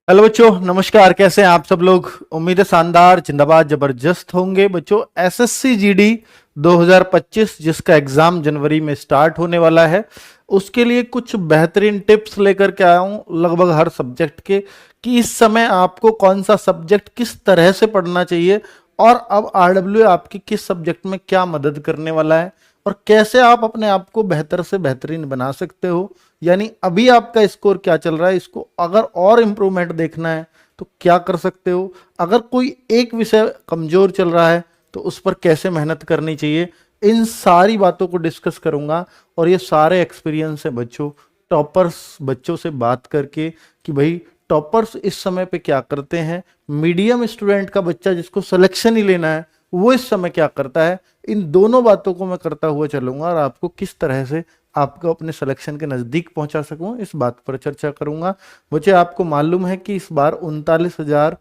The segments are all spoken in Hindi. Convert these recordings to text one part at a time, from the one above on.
हेलो बच्चों, नमस्कार। कैसे हैं आप सब लोग? उम्मीद है शानदार, जिंदाबाद, जबरदस्त होंगे। बच्चों, एसएससी जीडी 2025 जिसका एग्जाम जनवरी में स्टार्ट होने वाला है, उसके लिए कुछ बेहतरीन टिप्स लेकर के आया हूं लगभग हर सब्जेक्ट के, कि इस समय आपको कौन सा सब्जेक्ट किस तरह से पढ़ना चाहिए और अब आरडब्ल्यू आपकी किस सब्जेक्ट में क्या मदद करने वाला है और कैसे आप अपने आप को बेहतर से बेहतरीन बना सकते हो। यानी अभी आपका स्कोर क्या चल रहा है, इसको अगर और इंप्रूवमेंट देखना है तो क्या कर सकते हो। अगर कोई एक विषय कमजोर चल रहा है तो उस पर कैसे मेहनत करनी चाहिए, इन सारी बातों को डिस्कस करूंगा। और ये सारे एक्सपीरियंस है बच्चों, टॉपर्स बच्चों से बात करके, कि भाई टॉपर्स इस समय पे क्या करते हैं, मीडियम स्टूडेंट का बच्चा जिसको सिलेक्शन ही लेना है वो इस समय क्या करता है। इन दोनों बातों को मैं करता हुआ चलूंगा और आपको किस तरह से आपको अपने सिलेक्शन के नजदीक पहुंचा सकूं, इस बात पर चर्चा करूंगा। मुझे आपको मालूम है कि इस बार 39,000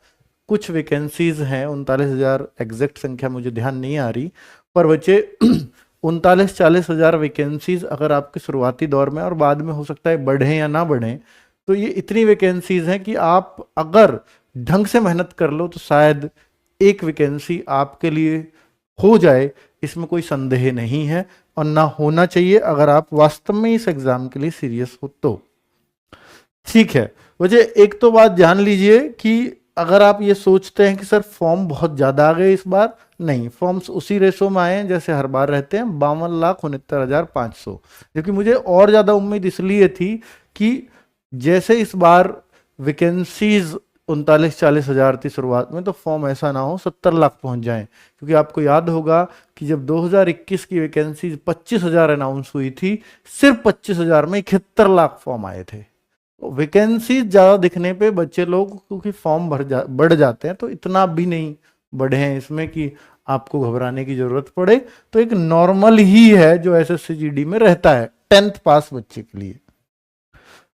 कुछ वैकेंसीज हैं, 39,000 एग्जैक्ट संख्या मुझे ध्यान नहीं आ रही, पर बच्चे 39-40,000 वैकेंसीज अगर आपके शुरुआती दौर में, और बाद में हो सकता है बढ़े या ना बढ़े, तो ये इतनी वैकेंसीज हैं कि आप अगर ढंग से मेहनत कर लो तो शायद एक वैकेंसी आपके लिए हो जाए, इसमें कोई संदेह नहीं है और ना होना चाहिए अगर आप वास्तव में इस एग्जाम के लिए सीरियस हो तो। ठीक है, मुझे एक तो बात जान लीजिए कि अगर आप ये सोचते हैं कि सर फॉर्म बहुत ज्यादा आ गए इस बार, नहीं, फॉर्म्स उसी रेशो में आए हैं जैसे हर बार रहते हैं, 52,69,500। क्योंकि मुझे और ज्यादा उम्मीद इसलिए थी कि जैसे इस बार वैकेंसीज 39-40,000 थी शुरुआत में, तो फॉर्म ऐसा ना हो 70 लाख पहुंच जाए। क्योंकि आपको याद होगा कि जब 2021 की वैकेंसी 25,000 अनाउंस हुई थी, सिर्फ 25,000 में 71 लाख फॉर्म आए थे। वैकेंसी ज्यादा दिखने पे बच्चे लोग क्योंकि फॉर्म बढ़ जाते हैं, तो इतना भी नहीं बढ़े हैं इसमें कि आपको घबराने की जरूरत पड़े। तो एक नॉर्मल ही है जो एसएससी जीडी में रहता है 10th पास बच्चे के लिए।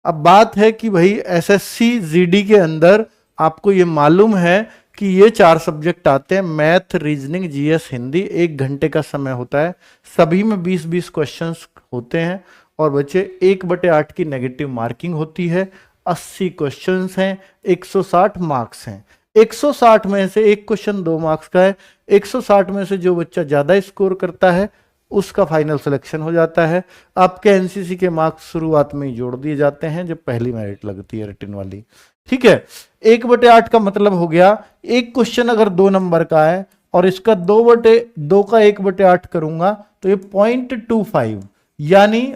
अब बात है कि भाई एसएससी जीडी के अंदर आपको ये मालूम है कि ये 4 सब्जेक्ट आते हैं, मैथ, रीजनिंग, जीएस, हिंदी। 1 घंटे का समय होता है, सभी में 20-20 क्वेश्चंस होते हैं और बच्चे 1/8 की नेगेटिव मार्किंग होती है। 80 क्वेश्चंस हैं, 160 मार्क्स हैं। 160 में से एक क्वेश्चन 2 मार्क्स का है। 160 में से जो बच्चा ज्यादा स्कोर करता है उसका फाइनल सिलेक्शन हो जाता है। आपके एनसीसी के मार्क्स शुरुआत में ही जोड़ दिए जाते हैं जब पहली मेरिट लगती है रिटन वाली। ठीक है, 1/8 का मतलब हो गया, एक क्वेश्चन अगर 2 नंबर का है और इसका 2/2 का 1/8 करूंगा तो ये 0.25, यानी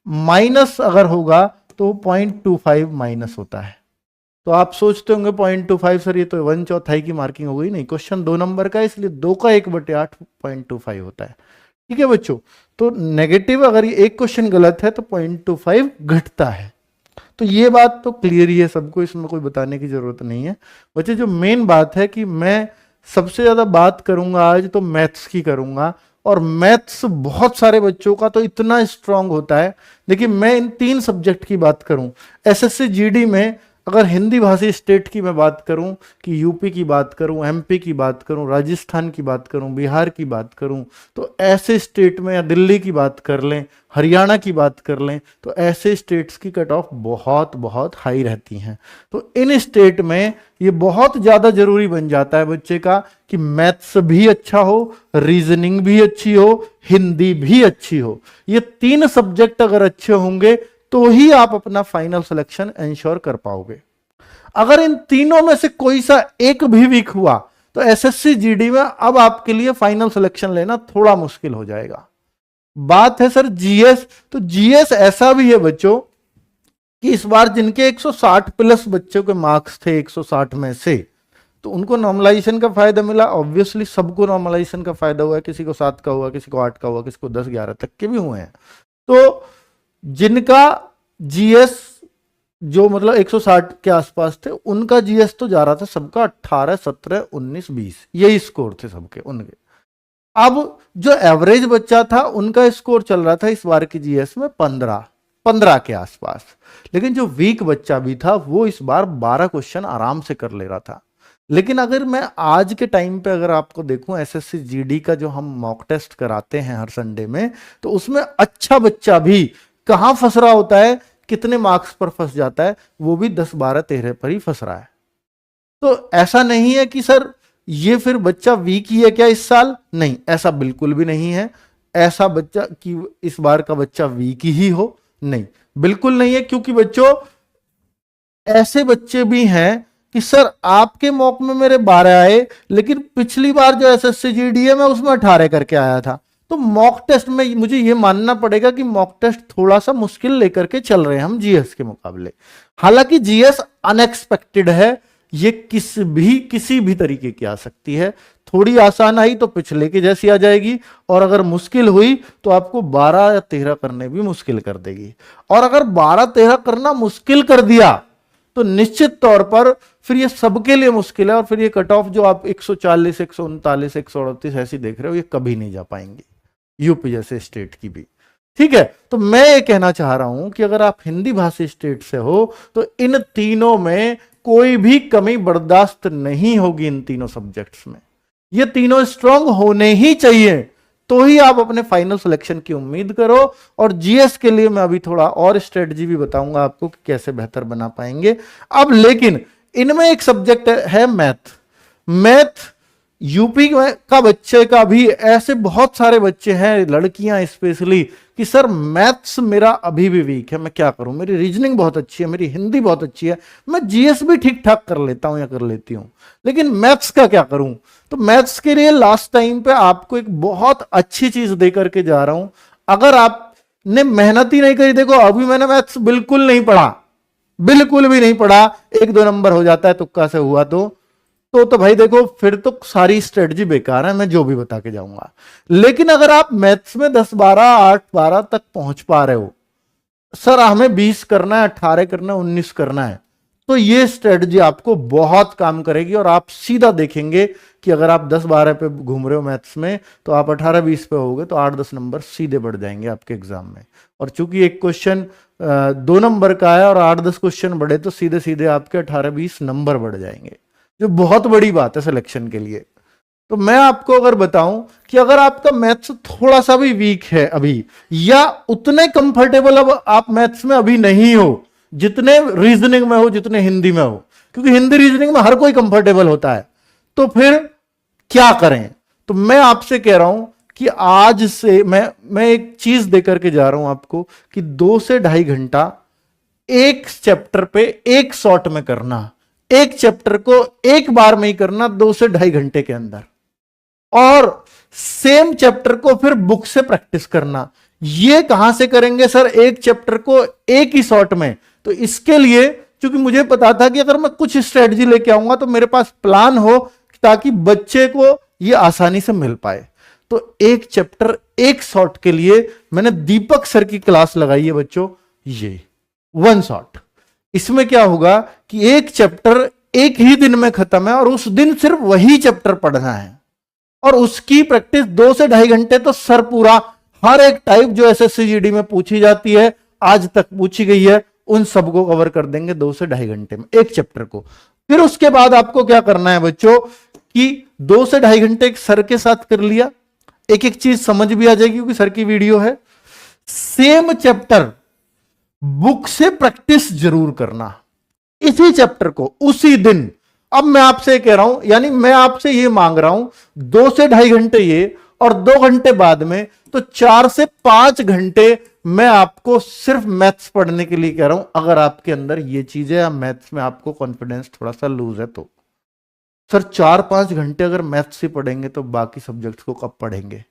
माइनस अगर होगा तो 0.25 माइनस होता है। तो आप सोचते होंगे 0.25 सर ये तो 1/4 की मार्किंग हो गई। नहीं, क्वेश्चन 2 नंबर का है इसलिए 2 का 1/8 0.25 होता है। ठीक है बच्चों, तो नेगेटिव अगर ये एक क्वेश्चन गलत है तो 0.25 घटता है। तो ये बात तो क्लियर ही है सबको, इसमें कोई बताने की जरूरत नहीं है। बच्चे जो मेन बात है कि मैं सबसे ज्यादा बात करूंगा आज तो मैथ्स की करूंगा, और मैथ्स बहुत सारे बच्चों का तो इतना स्ट्रांग होता है। देखिए, मैं इन 3 सब्जेक्ट की बात करूं एसएससी जीडी में, अगर हिंदी भाषी स्टेट की मैं बात करूं, कि यूपी की बात करूं, एमपी की बात करूं, राजस्थान की बात करूं, बिहार की बात करूं, तो ऐसे स्टेट में, या दिल्ली की बात कर लें, हरियाणा की बात कर लें, तो ऐसे स्टेट्स की कट ऑफ बहुत बहुत हाई रहती हैं। तो इन स्टेट में ये बहुत ज्यादा जरूरी बन जाता है बच्चे का कि मैथ्स भी अच्छा हो, रीजनिंग भी अच्छी हो, हिंदी भी अच्छी हो। ये 3 सब्जेक्ट अगर अच्छे होंगे तो ही आप अपना फाइनल सिलेक्शन इंश्योर कर पाओगे। अगर इन तीनों में से कोई सा एक भी वीक हुआ तो एसएससी जीडी में अब आपके लिए फाइनल सिलेक्शन लेना थोड़ा मुश्किल हो जाएगा। बात है सर जीएस, तो जीएस ऐसा भी है बच्चों कि इस बार जिनके 160 प्लस बच्चों के मार्क्स थे 160 में से, तो उनको नॉर्मलाइजेशन का फायदा मिला। ऑब्वियसली सबको नॉर्मलाइजेशन का फायदा हुआ है, किसी को 7 का हुआ, किसी को 8 का हुआ, किसी को 10-11 तक के भी हुए हैं। तो जिनका जीएस जो मतलब 160 के आसपास थे, उनका जीएस तो जा रहा था सबका 18, 17, 19, 20, यही स्कोर थे सबके उनके। अब जो एवरेज बच्चा था उनका स्कोर चल रहा था इस बार की जीएस में 15 के आसपास। लेकिन जो वीक बच्चा भी था वो इस बार 12 क्वेश्चन आराम से कर ले रहा था। लेकिन अगर मैं आज के टाइम पे अगर आपको देखूं, एसएससी जीडी का जो हम मॉक टेस्ट कराते हैं हर संडे में, तो उसमें अच्छा बच्चा भी कहां फंस रहा होता है, कितने मार्क्स पर फंस जाता है, वो भी 10, 12, 13 पर ही फंस रहा है। तो ऐसा नहीं है कि सर ये फिर बच्चा वीक ही है क्या इस साल, नहीं, ऐसा बिल्कुल भी नहीं है। ऐसा बच्चा कि इस बार का बच्चा वीक ही हो, नहीं, बिल्कुल नहीं है। क्योंकि बच्चों ऐसे बच्चे भी हैं कि सर आपके मॉक में मेरे 12 आए, लेकिन पिछली बार जो एसएससी जीडी है मैं उसमें 18 करके आया था। तो मॉक टेस्ट में मुझे ये मानना पड़ेगा कि मॉक टेस्ट थोड़ा सा मुश्किल लेकर के चल रहे हैं हम जीएस के मुकाबले। हालांकि जीएस अनएक्सपेक्टेड है, ये किसी भी तरीके की आ सकती है। थोड़ी आसान आई तो पिछले की जैसी आ जाएगी, और अगर मुश्किल हुई तो आपको 12 या 13 करने भी मुश्किल कर देगी। और अगर 12-13 करना मुश्किल कर दिया तो निश्चित तौर पर फिर ये सबके लिए मुश्किल है, और फिर ये कट ऑफ जो आप 140, 139, 138 ऐसी देख रहे हो, ये कभी नहीं जा पाएंगे यूपी जैसे स्टेट की भी। ठीक है, तो मैं ये कहना चाह रहा हूं कि अगर आप हिंदी भाषी स्टेट से हो तो इन तीनों में कोई भी कमी बर्दाश्त नहीं होगी। इन तीनों सब्जेक्ट्स में ये तीनों स्ट्रांग होने ही चाहिए, तो ही आप अपने फाइनल सिलेक्शन की उम्मीद करो। और जीएस के लिए मैं अभी थोड़ा और स्ट्रेटजी भी बताऊंगा आपको कि कैसे बेहतर बना पाएंगे। अब लेकिन इनमें एक सब्जेक्ट है मैथ। मैथ यूपी का बच्चे का भी, ऐसे बहुत सारे बच्चे हैं, लड़कियां स्पेशली, कि सर मैथ्स मेरा अभी भी वीक है, मैं क्या करूं, मेरी रीजनिंग बहुत अच्छी है, मेरी हिंदी बहुत अच्छी है, मैं जीएस भी ठीक ठाक कर लेता हूं या कर लेती हूं, लेकिन मैथ्स का क्या करूं। तो मैथ्स के लिए लास्ट टाइम पे आपको एक बहुत अच्छी चीज दे करके जा रहा हूं। अगर आपने मेहनत ही नहीं करी, देखो अभी मैंने मैथ्स बिल्कुल नहीं पढ़ा, बिल्कुल भी नहीं पढ़ा, 1-2 नंबर हो जाता है तुक्का से हुआ तो भाई देखो फिर तो सारी स्ट्रेटजी बेकार है, मैं जो भी बता के जाऊंगा। लेकिन अगर आप मैथ्स में 10-12, 8-12 तक पहुंच पा रहे हो, सर हमें 20 करना है, 18 करना है, 19 करना है, तो ये स्ट्रेटजी आपको बहुत काम करेगी। और आप सीधा देखेंगे कि अगर आप 10-12 पे घूम रहे हो मैथ्स में, तो आप 18-20 पे होगे तो 8-10 नंबर सीधे बढ़ जाएंगे आपके एग्जाम में। और चूंकि एक क्वेश्चन 2 नंबर का है और 8-10 क्वेश्चन बढ़े, तो सीधे सीधे आपके 18-20 नंबर बढ़ जाएंगे, जो बहुत बड़ी बात है सिलेक्शन के लिए। तो मैं आपको अगर बताऊं कि अगर आपका मैथ्स थोड़ा सा भी वीक है अभी, या उतने कंफर्टेबल अब आप मैथ्स में अभी नहीं हो जितने रीजनिंग में हो, जितने हिंदी में हो, क्योंकि हिंदी रीजनिंग में हर कोई कंफर्टेबल होता है, तो फिर क्या करें। तो मैं आपसे कह रहा हूं कि आज से मैं एक चीज देकर के जा रहा हूं आपको कि 2 से 2.5 घंटा एक चैप्टर पे एक शॉट में करना, एक चैप्टर को एक बार में ही करना 2 से 2.5 घंटे के अंदर, और सेम चैप्टर को फिर बुक से प्रैक्टिस करना। ये कहां से करेंगे सर, एक चैप्टर को एक ही शॉट में। तो इसके लिए क्योंकि मुझे पता था कि अगर मैं कुछ स्ट्रेटजी लेके आऊंगा तो मेरे पास प्लान हो, ताकि बच्चे को ये आसानी से मिल पाए। तो एक चैप्टर एक शॉट के लिए मैंने दीपक सर की क्लास लगाई है बच्चों, ये 1 शॉट। इसमें क्या होगा कि एक चैप्टर एक ही दिन में खत्म है, और उस दिन सिर्फ वही चैप्टर पढ़ना है, और उसकी प्रैक्टिस 2 से 2.5 घंटे तो सर पूरा हर एक टाइप जो एसएससी जीडी में पूछी जाती है, आज तक पूछी गई है, उन सबको कवर कर देंगे 2 से 2.5 घंटे में एक चैप्टर को। फिर उसके बाद आपको क्या करना है बच्चों कि 2 से 2.5 घंटे सर के साथ कर लिया, एक एक चीज समझ भी आ जाएगी क्योंकि सर की वीडियो है। सेम चैप्टर बुक से प्रैक्टिस जरूर करना, इसी चैप्टर को उसी दिन। अब मैं आपसे कह रहा हूं, यानी मैं आपसे ये मांग रहा हूं 2 से 2.5 घंटे ये, और 2 घंटे बाद में, तो 4 से 5 घंटे मैं आपको सिर्फ मैथ्स पढ़ने के लिए कह रहा हूं। अगर आपके अंदर ये चीजें या मैथ्स में आपको कॉन्फिडेंस थोड़ा सा लूज है तो सर 4-5 घंटे अगर मैथ्स ही पढ़ेंगे तो बाकी सब्जेक्ट्स को कब पढ़ेंगे।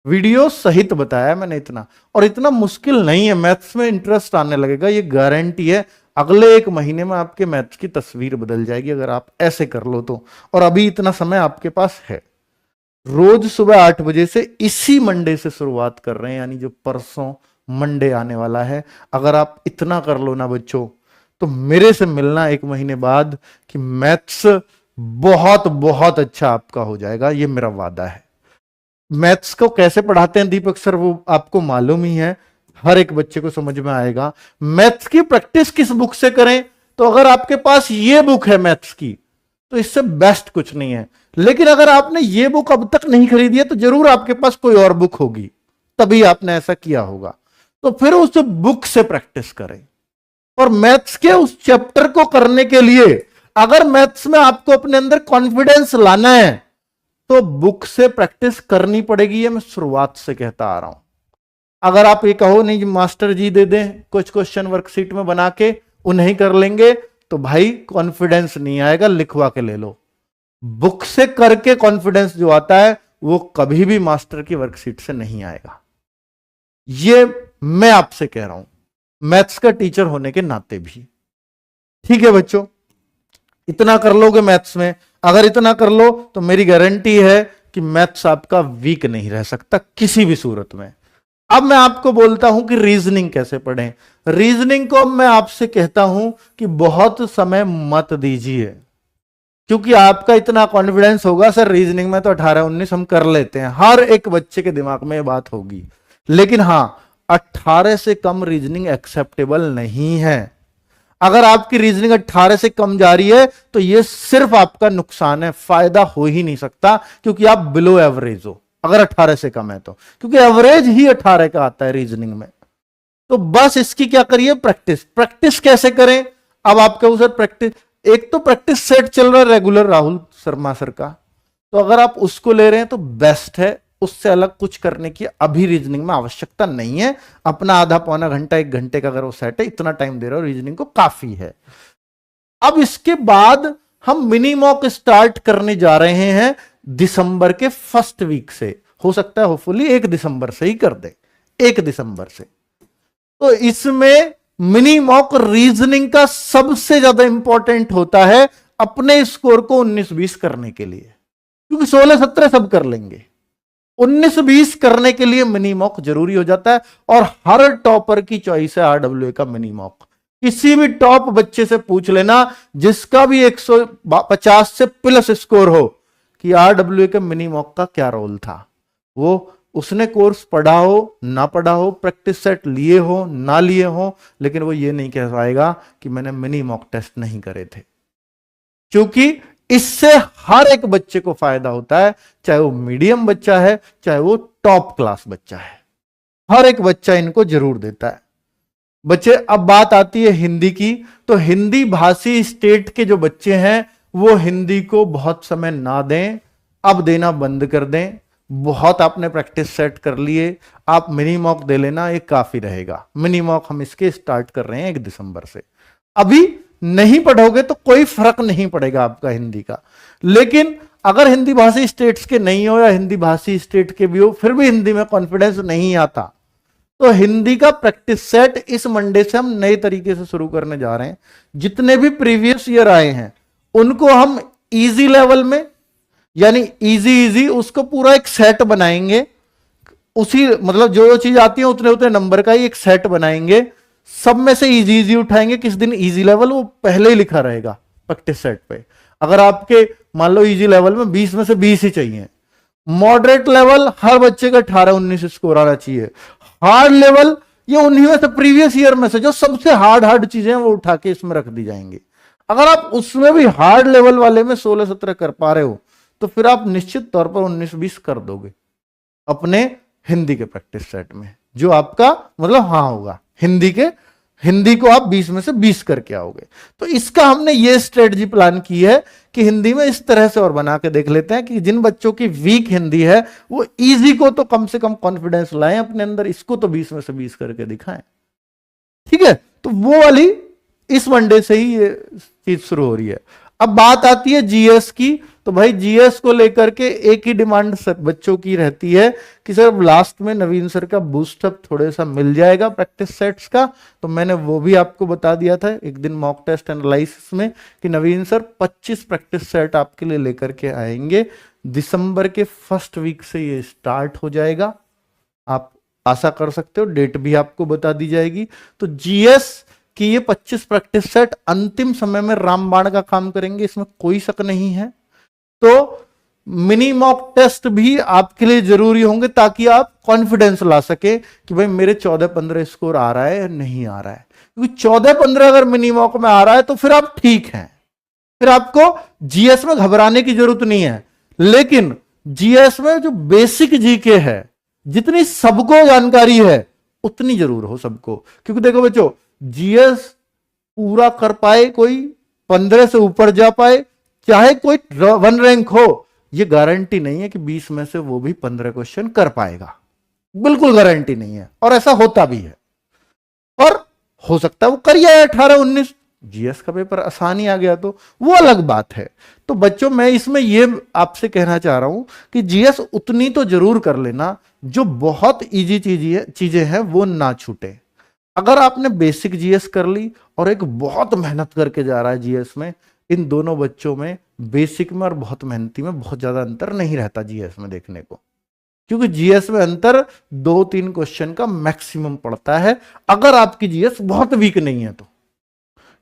वीडियो सहित बताया मैंने इतना, और इतना मुश्किल नहीं है, मैथ्स में इंटरेस्ट आने लगेगा, ये गारंटी है। अगले 1 महीने में आपके मैथ्स की तस्वीर बदल जाएगी अगर आप ऐसे कर लो तो। और अभी इतना समय आपके पास है, रोज सुबह 8 बजे से इसी मंडे से शुरुआत कर रहे हैं, यानी जो परसों मंडे आने वाला है। अगर आप इतना कर लो ना बच्चों, तो मेरे से मिलना 1 महीने बाद कि मैथ्स बहुत बहुत अच्छा आपका हो जाएगा, ये मेरा वादा है। मैथ्स को कैसे पढ़ाते हैं दीपक सर वो आपको मालूम ही है, हर एक बच्चे को समझ में आएगा। मैथ्स की प्रैक्टिस किस बुक से करें, तो अगर आपके पास ये बुक है मैथ्स की, तो इससे बेस्ट कुछ नहीं है। लेकिन अगर आपने ये बुक अब तक नहीं खरीदी है, तो जरूर आपके पास कोई और बुक होगी, तभी आपने ऐसा किया होगा। तो फिर उस बुक से प्रैक्टिस करें, और मैथ्स के उस चैप्टर को करने के लिए अगर मैथ्स में आपको अपने अंदर कॉन्फिडेंस लाना है तो बुक से प्रैक्टिस करनी पड़ेगी, ये मैं शुरुआत से कहता आ रहा हूं। अगर आप ये कहो नहीं मास्टर जी दे दें कुछ क्वेश्चन वर्कशीट में बना के उन्हें कर लेंगे, तो भाई कॉन्फिडेंस नहीं आएगा, लिखवा के ले लो। बुक से करके कॉन्फिडेंस जो आता है वो कभी भी मास्टर की वर्कशीट से नहीं आएगा। ये मैं आपसे कह रहा हूं, मैथ्स का टीचर होने के नाते भी। ठीक है बच्चों, इतना कर लोगे मैथ्स में, अगर इतना कर लो तो मेरी गारंटी है कि मैथ्स आपका वीक नहीं रह सकता किसी भी सूरत में। अब मैं आपको बोलता हूं कि रीजनिंग कैसे पढ़ें। रीजनिंग को मैं आपसे कहता हूं कि बहुत समय मत दीजिए, क्योंकि आपका इतना कॉन्फिडेंस होगा सर रीजनिंग में तो 18-19 हम कर लेते हैं, हर एक बच्चे के दिमाग में ये बात होगी। लेकिन हां, 18 से कम रीजनिंग एक्सेप्टेबल नहीं है। अगर आपकी रीजनिंग 18 से कम जा रही है तो यह सिर्फ आपका नुकसान है, फायदा हो ही नहीं सकता, क्योंकि आप बिलो एवरेज हो अगर 18 से कम है तो, क्योंकि एवरेज ही 18 का आता है रीजनिंग में। तो बस इसकी क्या करिए, प्रैक्टिस। प्रैक्टिस कैसे करें? अब आप कहो सर प्रैक्टिस, एक तो प्रैक्टिस सेट चल रहा है रेगुलर राहुल शर्मा सर का, तो अगर आप उसको ले रहे हैं तो बेस्ट है, उससे अलग कुछ करने की अभी रीजनिंग में आवश्यकता नहीं है। अपना आधा पौना घंटा 1 घंटे का अगर वो सेट है, इतना टाइम दे रहे हो रीजनिंग को, काफी है। अब इसके बाद हम मिनी मॉक स्टार्ट करने जा रहे हैं दिसंबर के फर्स्ट वीक से। हो सकता है होपफुली 1 दिसंबर से ही कर दे, 1 दिसंबर से। तो इसमें मिनी मॉक रीजनिंग का सबसे ज्यादा इंपॉर्टेंट होता है अपने स्कोर को 19-20 करने के लिए, क्योंकि 16-17 सब कर लेंगे, 19-20 करने के लिए मिनी मॉक जरूरी हो जाता है। और हर टॉपर की चॉइस है आरडब्ल्यूए का मिनी मॉक। किसी भी टॉप बच्चे से पूछ लेना जिसका भी 150 से प्लस स्कोर हो कि आरडब्ल्यूए के मिनी मॉक का क्या रोल था। वो उसने कोर्स पढ़ा हो ना पढ़ा हो, प्रैक्टिस सेट लिए हो ना लिए हो, लेकिन वो ये नहीं कह पाएगा कि मैंने मिनी मॉक टेस्ट नहीं करे थे, क्योंकि इससे हर एक बच्चे को फायदा होता है, चाहे वो मीडियम बच्चा है चाहे वो टॉप क्लास बच्चा है, हर एक बच्चा इनको जरूर देता है। बच्चे, अब बात आती है हिंदी की, तो हिंदी भाषी स्टेट के जो बच्चे हैं वो हिंदी को बहुत समय ना दें, अब देना बंद कर दें। बहुत आपने प्रैक्टिस सेट कर लिए, आप मिनी मॉक दे लेना, ये काफी रहेगा। मिनी मॉक हम इसके स्टार्ट कर रहे हैं 1 दिसंबर से। अभी नहीं पढ़ोगे तो कोई फर्क नहीं पड़ेगा आपका हिंदी का, लेकिन अगर हिंदी भाषी स्टेट्स के नहीं हो या हिंदी भाषी स्टेट के भी हो, फिर भी हिंदी में कॉन्फिडेंस नहीं आता, तो हिंदी का प्रैक्टिस सेट इस मंडे से हम नए तरीके से शुरू करने जा रहे हैं। जितने भी प्रीवियस ईयर आए हैं उनको हम इजी लेवल में, यानी इजी उसको पूरा एक सेट बनाएंगे, उसी मतलब जो चीज आती है उतने उतने नंबर का ही एक सेट बनाएंगे, सब में से इजी उठाएंगे। किस दिन इजी लेवल वो पहले ही लिखा रहेगा प्रैक्टिस सेट पे। अगर आपके मान लो इजी लेवल में 20 में से 20 ही चाहिए, मॉडरेट लेवल हर बच्चे का 18-19 स्कोर आना चाहिए, हार्ड लेवल ये उन्हीं में से प्रीवियस ईयर में से जो सबसे हार्ड चीजें हैं वो उठा के इसमें रख दी जाएंगी। अगर आप उसमें भी हार्ड लेवल वाले में 16-17 कर पा रहे हो तो फिर आप निश्चित तौर पर 19-20 कर दोगे अपने हिंदी के प्रैक्टिस सेट में, जो आपका मतलब हाँ होगा। हिंदी को आप 20 में से 20 करके आओगे। तो इसका हमने ये स्ट्रेटजी प्लान की है कि हिंदी में इस तरह से और बना के देख लेते हैं कि जिन बच्चों की वीक हिंदी है वो इजी को तो कम से कम कॉन्फिडेंस लाएं अपने अंदर, इसको तो 20 में से 20 करके दिखाएं। ठीक है, तो वो वाली इस मंडे से ही ये चीज शुरू हो रही है। अब बात आती है जीएस की, तो भाई जीएस को लेकर के एक ही डिमांड बच्चों की रहती है कि सर लास्ट में नवीन सर का बूस्टअप थोड़ा सा मिल जाएगा प्रैक्टिस सेट्स का। तो मैंने वो भी आपको बता दिया था एक दिन मॉक टेस्ट एनालिसिस में कि नवीन सर 25 प्रैक्टिस सेट आपके लिए लेकर के आएंगे। दिसंबर के फर्स्ट वीक से ये स्टार्ट हो जाएगा, आप आशा कर सकते हो, डेट भी आपको बता दी जाएगी। तो जीएस कि ये 25 प्रैक्टिस सेट अंतिम समय में रामबाण का काम करेंगे, इसमें कोई शक नहीं है। तो मिनी मॉक टेस्ट भी आपके लिए जरूरी होंगे ताकि आप कॉन्फिडेंस ला सके कि भाई मेरे 14-15 स्कोर आ रहा है या नहीं आ रहा है। क्योंकि 14-15 अगर मिनी मॉक में आ रहा है तो फिर आप ठीक हैं, फिर आपको जीएस में घबराने की जरूरत नहीं है। लेकिन जीएस में जो बेसिक जीके है, जितनी सबको जानकारी है उतनी जरूर हो सबको। क्योंकि देखो बच्चों, जीएस पूरा कर पाए कोई 15 से ऊपर जा पाए, चाहे कोई 1 रैंक हो, ये गारंटी नहीं है कि 20 में से वो भी 15 क्वेश्चन कर पाएगा, बिल्कुल गारंटी नहीं है, और ऐसा होता भी है। और हो सकता है वो कर जाए 18-19, जीएस का पेपर आसानी आ गया तो वो अलग बात है। तो बच्चों मैं इसमें ये आपसे कहना चाह रहा हूं कि जीएस उतनी तो जरूर कर लेना, जो बहुत इजी चीजें हैं वो ना छूटे। अगर आपने बेसिक जीएस कर ली और एक बहुत मेहनत करके जा रहा है जीएस में, इन दोनों बच्चों में बेसिक में और बहुत मेहनती में बहुत ज्यादा अंतर नहीं रहता जीएस में देखने को, क्योंकि जीएस में अंतर 2-3 क्वेश्चन का मैक्सिमम पड़ता है, अगर आपकी जीएस बहुत वीक नहीं है तो।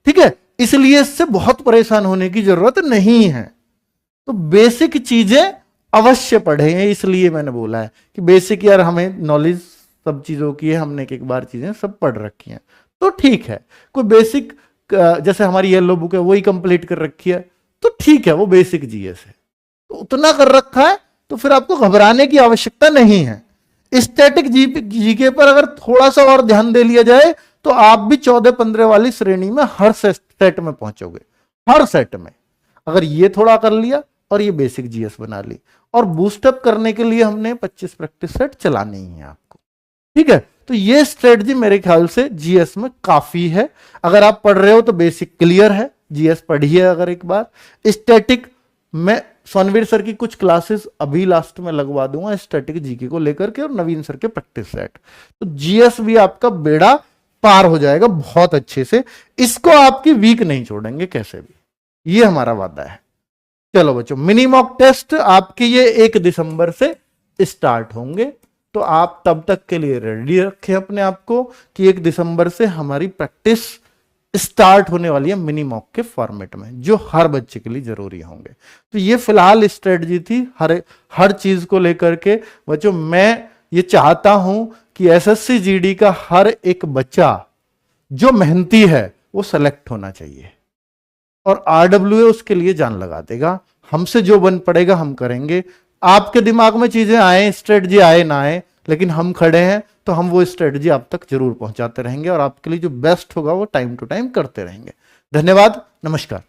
ठीक है, इसलिए इससे बहुत परेशान होने की जरूरत नहीं है। तो बेसिक चीजें अवश्य पढ़ें, इसलिए मैंने बोला है कि बेसिक यार हमें नॉलेज सब चीजों की है, हमने एक बार चीजें सब पढ़ रखी हैं तो ठीक है। कोई बेसिक जैसे हमारी येलो बुक है वही कंप्लीट कर रखी है तो ठीक है, वो बेसिक जीएस है, तो उतना कर रखा है तो फिर आपको घबराने की आवश्यकता नहीं है। स्टैटिक जीके पर अगर थोड़ा सा और ध्यान दे लिया जाए तो आप भी 14-15 वाली श्रेणी में हर सेट में पहुंचोगे, हर सेट में। अगर ये थोड़ा कर लिया और ये बेसिक जीएस बना ली, और बूस्टअप करने के लिए हमने 25 प्रैक्टिस सेट चलाने ही है आपको। ठीक है, तो ये स्ट्रेटजी मेरे ख्याल से जीएस में काफी है। अगर आप पढ़ रहे हो तो बेसिक क्लियर है, जीएस पढ़िए अगर एक बार। स्टैटिक में सोनवीर सर की कुछ क्लासेस अभी लास्ट में लगवा दूंगा स्टैटिक जीके को लेकर के, और नवीन सर के प्रैक्टिस सेट, तो जीएस भी आपका बेड़ा पार हो जाएगा बहुत अच्छे से। इसको आपकी वीक नहीं छोड़ेंगे कैसे भी, ये हमारा वादा है। चलो बच्चों, मिनी मॉक टेस्ट आपके ये 1 दिसंबर से स्टार्ट होंगे, तो आप तब तक के लिए रेडी रखें अपने आप को कि 1 दिसंबर से हमारी प्रैक्टिस स्टार्ट होने वाली है मिनी मॉक के फॉर्मेट में, जो हर बच्चे के लिए जरूरी होंगे। तो ये फिलहाल स्ट्रेटजी थी हर चीज को लेकर के। बच्चों मैं ये चाहता हूं कि एसएससी जीडी का हर एक बच्चा जो मेहनती है वो सेलेक्ट होना चाहिए, और आरडब्ल्यूए उसके लिए जान लगा देगा। हमसे जो बन पड़ेगा हम करेंगे। आपके दिमाग में चीजें आए, स्ट्रेटजी आए ना आए, लेकिन हम खड़े हैं तो हम वो स्ट्रेटजी आप तक जरूर पहुंचाते रहेंगे, और आपके लिए जो बेस्ट होगा वो टाइम टू टाइम करते रहेंगे। धन्यवाद, नमस्कार।